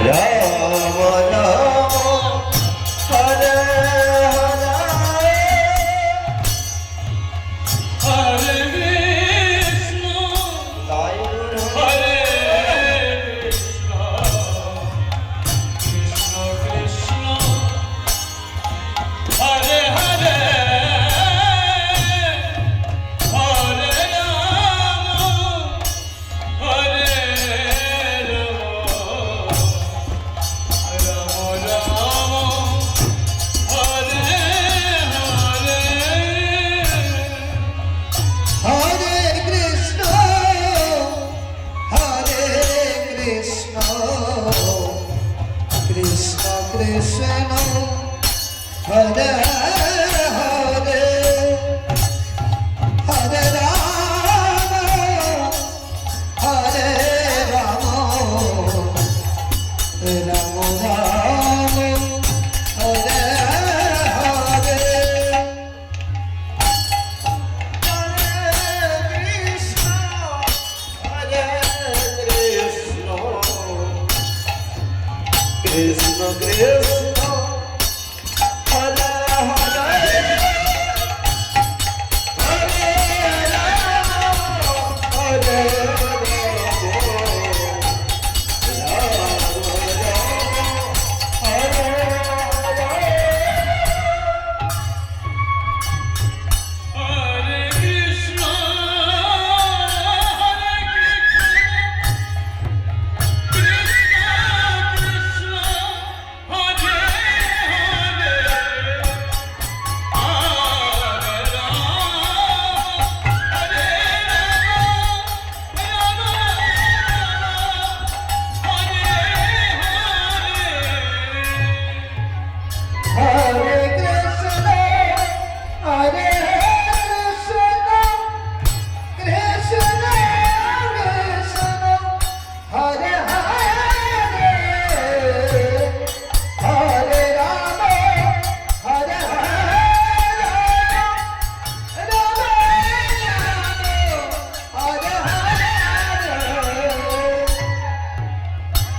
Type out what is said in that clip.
রাম রাম হরে হরে কৃষ্ণ তাই গুরু হরে কৃষ্ণ কৃষ্ণ কৃষ্ণ হরে হরে হরে রাম হরে রাম রাম হরে হরে হরে কৃষ্ণ হরে কৃষ্ণ কৃষ্ণ কৃষ্ণ হরে হরে হরে রাম হরে Ram Ram Ram Hare Hare Krishna Krishna